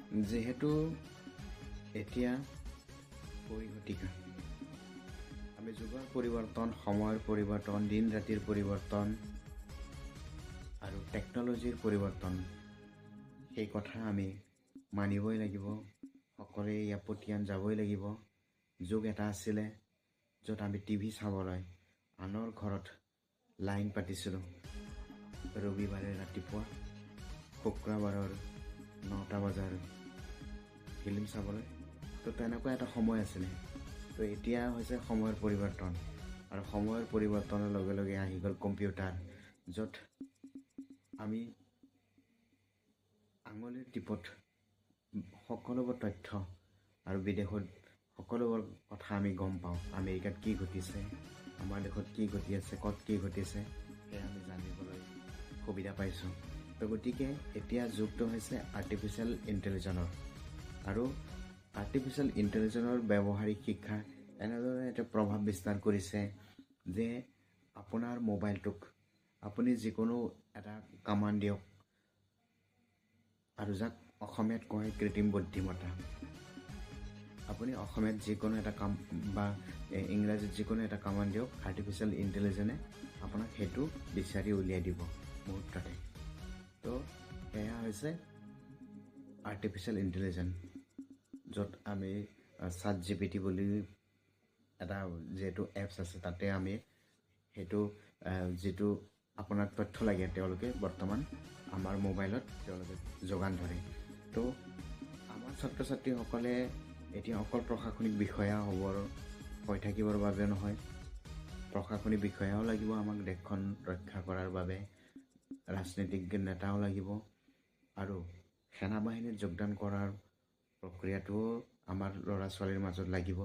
যিহেতু এতিয়া পৰিঘটিকা আমি যুগৰ পৰিৱৰ্তন, সময়ৰ পৰিৱৰ্তন, দিন ৰাতিৰ পৰিৱৰ্তন আৰু টেকন'লজিৰ পৰিৱৰ্তন, সেই কথা আমি মানিবই লাগিব। সকলোৱে ইয়াৰ প্ৰতি যাবই লাগিব। যুগ এটা আছিলে য'ত আমি টিভি চাবলৈ আনৰ ঘৰত লাইন পাতিছিলোঁ ৰবিবাৰে ৰাতিপুৱা, শুক্ৰবাৰৰ 9টা বজাৰ ফিল্ম চাবলৈ। তো তেনেকুৱা এটা সময় আছিলে। তো এতিয়া হৈছে সময়ৰ পৰিৱৰ্তন, আৰু সময়ৰ পৰিৱৰ্তনৰ লগে লগে আহি গ'ল কম্পিউটাৰ, য'ত আমি আঙুলিৰ টিপত সকলোবোৰ তথ্য আৰু বিদেশত সকলোবোৰ কথা আমি গম পাওঁ। আমেৰিকাত কি ঘটিছে, আমাৰ দেশত কি ঘটি আছে, ক'ত কি ঘটিছে, সেয়া আমি জানিবলৈ সুবিধা পাইছোঁ। তো গতিকে এতিয়া যুগটো হৈছে আৰ্টিফিচিয়েল ইণ্টেলিজেন্সৰ, আৰু আৰ্টিফিচিয়েল ইণ্টেলিজেন্সৰ ব্যৱহাৰিক শিক্ষা এনেদৰে এটা প্ৰভাৱ বিস্তাৰ কৰিছে যে আপোনাৰ মোবাইলটোক আপুনি যিকোনো এটা কমাণ্ড দিয়ক, আৰু যাক অসমীয়াত কয় কৃত্ৰিম বুদ্ধিমত্তা। আপুনি অসমীয়াত যিকোনো এটা কাম বা ইংৰাজীত যিকোনো এটা কমাণ্ড দিয়ক, আৰ্টিফিচিয়েল ইণ্টেলিজেন্সে আপোনাক সেইটো বিচাৰি উলিয়াই দিব মুহূৰ্ততে। তো এয়া হৈছে আৰ্টিফিচিয়েল ইণ্টেলিজেন্স, য'ত আমি ChatGPT বুলি এটা যিহেতু এপছ আছে, তাতে আমি সেইটো যিটো আপোনাক তথ্য লাগে তেওঁলোকে বৰ্তমান আমাৰ মোবাইলত তেওঁলোকে যোগান ধৰে। তো আমাৰ ছাত্ৰ ছাত্ৰীসকলে এতিয়া অকল প্ৰশাসনিক বিষয়া হৈ থাকিবৰ বাবে নহয়, প্ৰশাসনিক বিষয়াও লাগিব আমাক দেশখন ৰক্ষা কৰাৰ বাবে, ৰাজনীতিক নেতাও লাগিব, আৰু সেনাবাহিনীত যোগদান কৰাৰ প্ৰক্ৰিয়াটোও আমাৰ ল'ৰা ছোৱালীৰ মাজত লাগিব।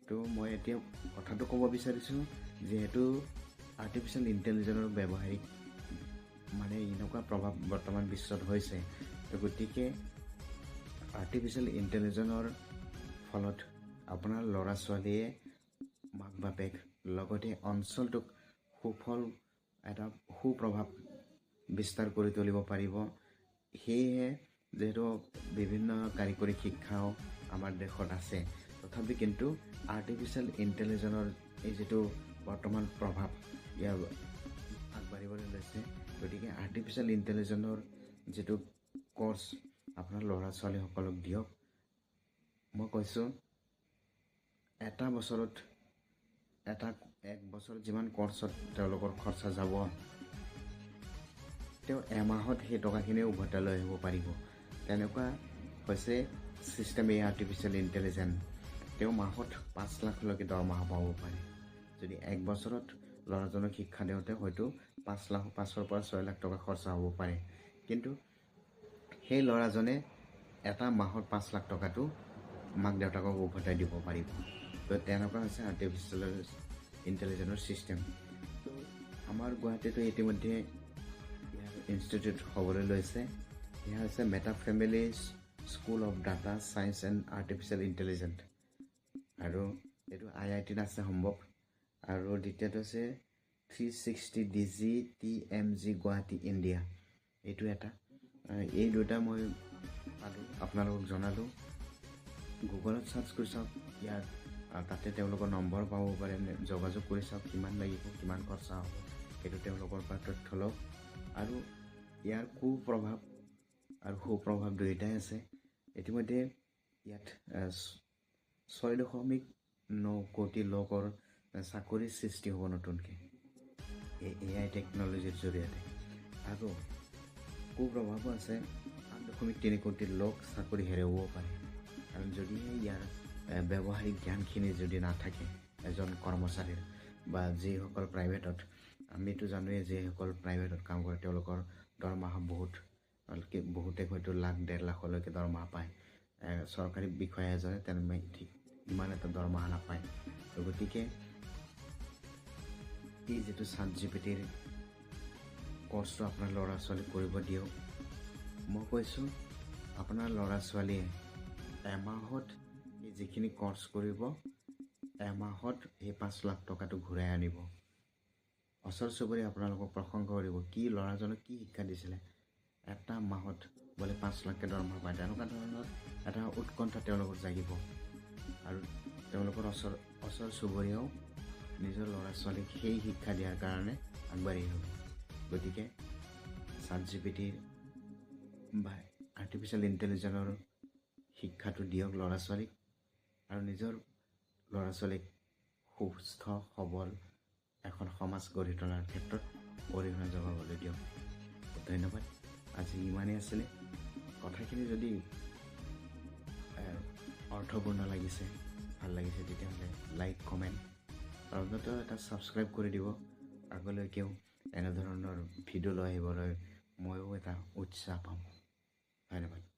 তো মই এতিয়া কথাটো ক'ব বিচাৰিছোঁ, যিহেতু আৰ্টিফিচিয়েল ইণ্টেলিজেন্সৰ ব্যৱহাৰিক মানে এনেকুৱা প্ৰভাৱ বৰ্তমান বিশ্বত হৈছে, তো গতিকে আৰ্টিফিচিয়েল ইণ্টেলিজেন্সৰ ফলত আপোনাৰ ল'ৰা ছোৱালীয়ে মাক বাপেক লগতে অঞ্চলটোক এটা সুপ্ৰভাৱ বিস্তাৰ কৰি তুলিব পাৰিব। সেয়েহে যিহেতু বিভিন্ন কাৰিকৰী শিক্ষাও আমাৰ দেশত আছে, তথাপি কিন্তু আৰ্টিফিচিয়েল ইণ্টেলিজেন্সৰ এই যিটো বৰ্তমান প্ৰভাৱ ইয়াৰ আগবাঢ়িবলৈ লৈছে, গতিকে আৰ্টিফিচিয়েল ইণ্টেলিজেন্সৰ যিটো কৰ্চ আপোনাৰ ল'ৰা ছোৱালীসকলক দিয়ক। মই কৈছোঁ এটা বছৰত এক বছৰত যিমান কৰ্চত তেওঁলোকৰ খৰচা যাব, তেওঁ এমাহত সেই টকাখিনি উভতাই লৈ আহিব পাৰিব। তেনেকুৱা হৈছে ছিষ্টেম এই আৰ্টিফিচিয়েল ইণ্টেলিজেন্স। তেওঁ মাহত 5 লাখলৈকে দৰমহা পাব পাৰে। যদি এক বছৰত ল'ৰাজনক শিক্ষা দিওঁতে হয়তো 5,00,000 পৰা 6 লাখ টকা খৰচা হ'ব পাৰে, কিন্তু সেই ল'ৰাজনে এটা মাহত 5 লাখ টকাটো মাক দেউতাকক উভতাই দিব পাৰিব। তো তেনেকুৱা হৈছে আৰ্টিফিচিয়েল ইণ্টেলিজেন্সৰ ছিষ্টেম। তো আমাৰ গুৱাহাটীতো ইতিমধ্যে ইয়াৰ ইনষ্টিটিউট হ'বলৈ লৈছে। এয়া হৈছে Meta family school of data science and artificial intelligence, আৰু এইটো IITত আছে সম্ভৱ। আৰু দ্বিতীয়টো হৈছে 360 DGTMG গুৱাহাটী ইণ্ডিয়া, এইটো এটা। এই দুটা মই পালোঁ, আপোনালোকক জনালোঁ। গুগলত চাৰ্চ কৰি চাওক, ইয়াৰ তাতে তেওঁলোকৰ নম্বৰ পাব পাৰে, যোগাযোগ কৰি চাওক কিমান লাগিব, কিমান খৰচা হ'ব, সেইটো তেওঁলোকৰ পৰা তথ্য লওক। আৰু ইয়াৰ কুপ্ৰভাৱ আৰু সুপ্ৰভাৱ দুয়োটাই আছে। ইতিমধ্যে ইয়াত 6.9 কোটি লোকৰ চাকৰিৰ সৃষ্টি হ'ব নতুনকৈ এই AI টেকন'লজিৰ জৰিয়তে, আৰু কুপ্ৰভাৱো আছে। 8.3 কোটি লোক চাকৰি হেৰুৱাব পাৰে, কাৰণ যদিহে ইয়াৰ ব্যৱহাৰিক জ্ঞানখিনি যদি নাথাকে এজন কৰ্মচাৰীৰ, বা যিসকল প্ৰাইভেটত, আমিতো জানোৱেই যিসকল প্ৰাইভেটত কাম কৰে তেওঁলোকৰ দৰমহা বহুতে হয়তো 1,00,000-1.5 লাখলৈকে দৰমহা পায়। চৰকাৰী বিষয়া এজনে তেনেকৈ ঠিক ইমান এটা দৰমহা নাপায়। গতিকে এই যিটো ChatGPTৰ কৰ্চটো আপোনাৰ ল'ৰা ছোৱালীক কৰিব দিয়ক। মই কৈছোঁ আপোনাৰ ল'ৰা ছোৱালীয়ে এমাহত এই যিখিনি কৰ্চ কৰিব, এমাহত এই 5 লাখ টকাটো ঘূৰাই আনিব। ওচৰ চুবুৰীয়া আপোনালোকক প্ৰশংসা কৰিব, কি ল'ৰাজনক কি শিক্ষা দিছিলে। এটা মাহত বোলে 5 লাখকৈ দৰমহা পায়, তেনেকুৱা ধৰণৰ এটা উৎকণ্ঠা তেওঁলোকৰ জাগিব। আৰু তেওঁলোকৰ ওচৰ চুবুৰীয়াও নিজৰ ল'ৰা ছোৱালীক সেই শিক্ষা দিয়াৰ কাৰণে আগবাঢ়ি আহিব। গতিকে ChatGPT বা আৰ্টিফিচিয়েল ইণ্টেলিজেন্সৰ শিক্ষাটো দিয়ক ল'ৰা ছোৱালীক, আৰু নিজৰ ল'ৰা ছোৱালীক সুস্থ সবল এখন সমাজ গঢ়ি তোলাৰ ক্ষেত্ৰত অৰিহণা যোগাবলৈ দিয়ক। ধন্যবাদ। আজি ইমানেই আছিলে। কথাখিনি যদি অৰ্থপূৰ্ণ লাগিছে, ভাল লাগিছে, তেতিয়াহ'লে লাইক কমেণ্ট আৰু অন্ততঃ এটা ছাবস্ক্ৰাইব কৰি দিব। আগলৈকেও এনেধৰণৰ ভিডিঅ' লৈ আহিবলৈ ময়ো এটা উৎসাহ পাম। ধন্যবাদ।